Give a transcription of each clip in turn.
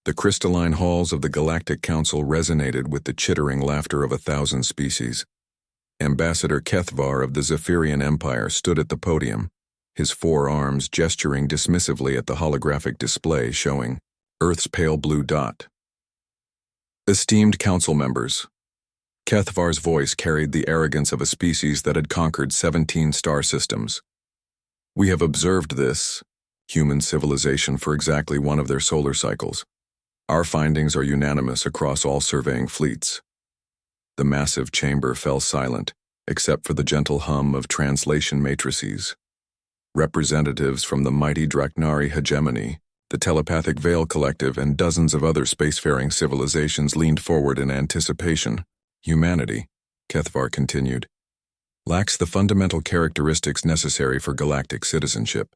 The crystalline halls of the Galactic Council resonated with the chittering laughter of 1,000 species. Ambassador Kethvar of the Zephyrian Empire stood at the podium, his 4 arms gesturing dismissively at the holographic display showing Earth's pale blue dot. Esteemed council members, Kethvar's voice carried the arrogance of a species that had conquered 17 star systems. We have observed this, human civilization, for exactly one of their solar cycles. Our findings are unanimous across all surveying fleets. The massive chamber fell silent, except for the gentle hum of translation matrices. Representatives from the mighty Draknari hegemony, the Telepathic Veil Collective, and dozens of other spacefaring civilizations leaned forward in anticipation. Humanity, Kethvar continued, lacks the fundamental characteristics necessary for galactic citizenship.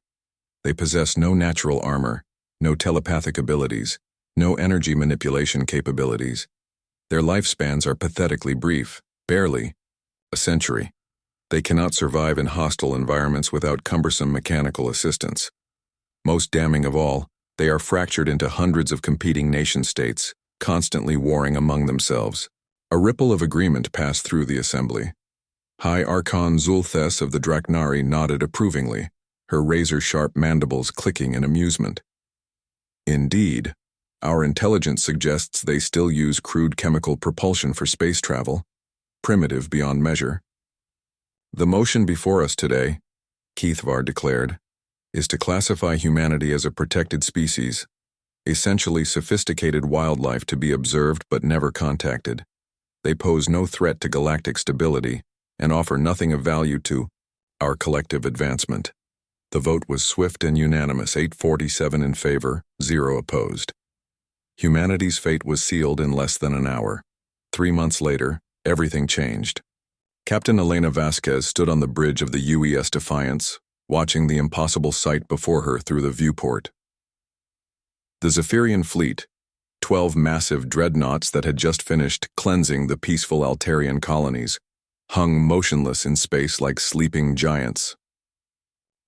They possess no natural armor, no telepathic abilities, no energy manipulation capabilities. Their lifespans are pathetically brief, barely a century. They cannot survive in hostile environments without cumbersome mechanical assistance. Most damning of all, they are fractured into hundreds of competing nation-states, constantly warring among themselves. A ripple of agreement passed through the assembly. High Archon Zulthes of the Draknari nodded approvingly, her razor-sharp mandibles clicking in amusement. Indeed, our intelligence suggests they still use crude chemical propulsion for space travel, primitive beyond measure. The motion before us today, Kethvar declared, is to classify humanity as a protected species, essentially sophisticated wildlife to be observed but never contacted. They pose no threat to galactic stability and offer nothing of value to our collective advancement. The vote was swift and unanimous, 847 in favor, 0 opposed. Humanity's fate was sealed in less than an hour. 3 months later, everything changed. Captain Elena Vasquez stood on the bridge of the UES Defiance, watching the impossible sight before her through the viewport. The Zephyrian fleet, 12 massive dreadnoughts that had just finished cleansing the peaceful Altarian colonies, hung motionless in space like sleeping giants.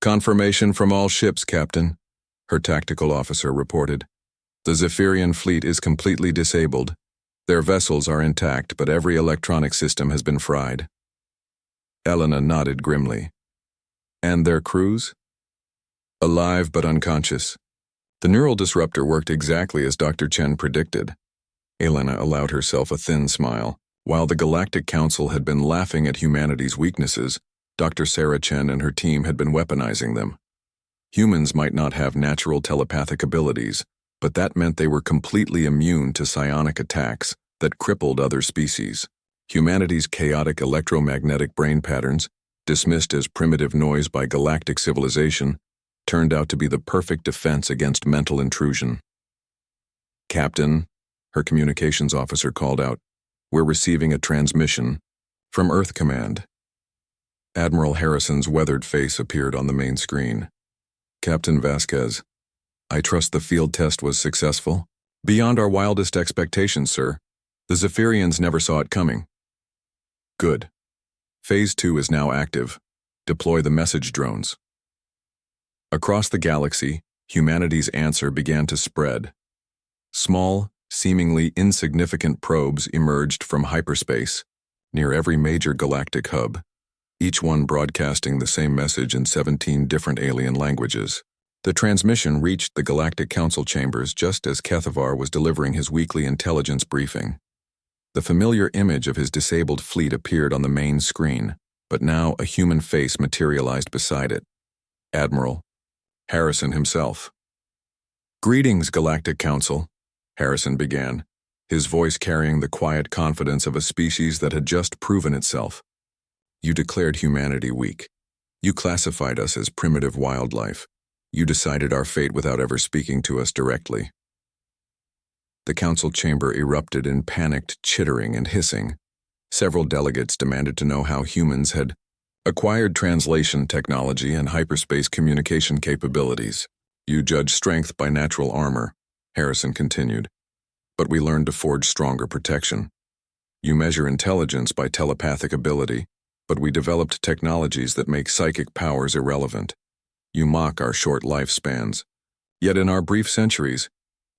Confirmation from all ships, Captain, her tactical officer reported. The Zephyrian fleet is completely disabled. Their vessels are intact, but every electronic system has been fried. Elena nodded grimly. And their crews? Alive but unconscious. The neural disruptor worked exactly as Dr. Chen predicted. Elena allowed herself a thin smile. While the Galactic Council had been laughing at humanity's weaknesses, Dr. Sarah Chen and her team had been weaponizing them. Humans might not have natural telepathic abilities, but that meant they were completely immune to psionic attacks that crippled other species. Humanity's chaotic electromagnetic brain patterns, dismissed as primitive noise by galactic civilization, turned out to be the perfect defense against mental intrusion. Captain, her communications officer called out, we're receiving a transmission from Earth Command. Admiral Harrison's weathered face appeared on the main screen. Captain Vasquez, I trust the field test was successful? Beyond our wildest expectations, sir. The Zephyrians never saw it coming. Good. Phase 2 is now active. Deploy the message drones. Across the galaxy, humanity's answer began to spread. Small, seemingly insignificant probes emerged from hyperspace, near every major galactic hub, each one broadcasting the same message in 17 different alien languages. The transmission reached the Galactic Council chambers just as Kethvar was delivering his weekly intelligence briefing. The familiar image of his disabled fleet appeared on the main screen, but now a human face materialized beside it. Admiral Harrison himself. Greetings, Galactic Council, Harrison began, his voice carrying the quiet confidence of a species that had just proven itself. You declared humanity weak. You classified us as primitive wildlife. You decided our fate without ever speaking to us directly. The council chamber erupted in panicked chittering and hissing. Several delegates demanded to know how humans had acquired translation technology and hyperspace communication capabilities. You judge strength by natural armor, Harrison continued, but we learned to forge stronger protection. You measure intelligence by telepathic ability, but we developed technologies that make psychic powers irrelevant. You mock our short lifespans. Yet in our brief centuries,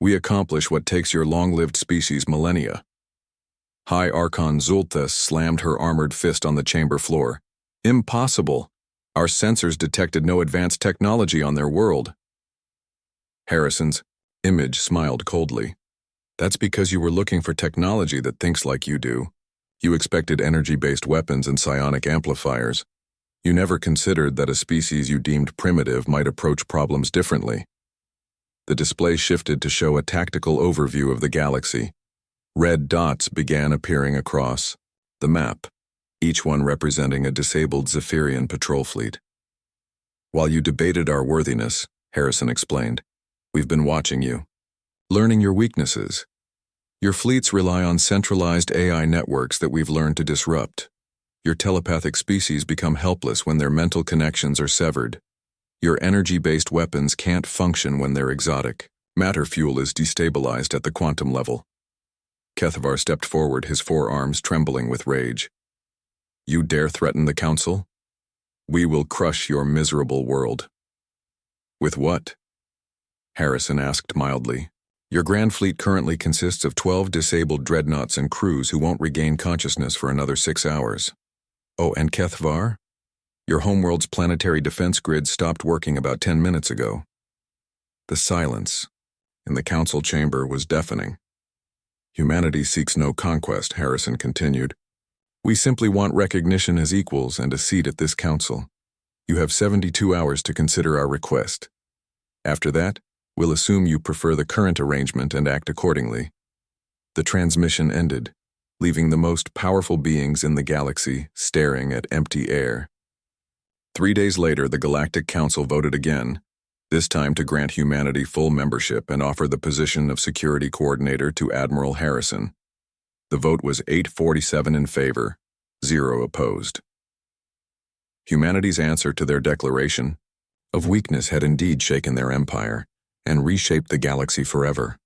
We accomplish what takes your long-lived species millennia. High Archon Zulthus slammed her armored fist on the chamber floor. Impossible! Our sensors detected no advanced technology on their world. Harrison's image smiled coldly. That's because you were looking for technology that thinks like you do. You expected energy-based weapons and psionic amplifiers. You never considered that a species you deemed primitive might approach problems differently. The display shifted to show a tactical overview of the galaxy. Red dots began appearing across the map, each one representing a disabled Zephyrian patrol fleet. While you debated our worthiness, Harrison explained, we've been watching you, learning your weaknesses. Your fleets rely on centralized AI networks that we've learned to disrupt. Your telepathic species become helpless when their mental connections are severed. Your energy-based weapons can't function when they're exotic. Matter fuel is destabilized at the quantum level. Kethvar stepped forward, his forearms trembling with rage. You dare threaten the Council? We will crush your miserable world. With what? Harrison asked mildly. Your Grand Fleet currently consists of 12 disabled dreadnoughts and crews who won't regain consciousness for another 6 hours. Oh, and Kethvar? Your homeworld's planetary defense grid stopped working about 10 minutes ago. The silence in the Council chamber was deafening. Humanity seeks no conquest, Harrison continued. We simply want recognition as equals and a seat at this council. You have 72 hours to consider our request. After that, we'll assume you prefer the current arrangement and act accordingly. The transmission ended, leaving the most powerful beings in the galaxy staring at empty air. 3 days later, the Galactic Council voted again, this time to grant humanity full membership and offer the position of security coordinator to Admiral Harrison. The vote was 847 in favor, 0 opposed. Humanity's answer to their declaration of weakness had indeed shaken their empire and reshaped the galaxy forever.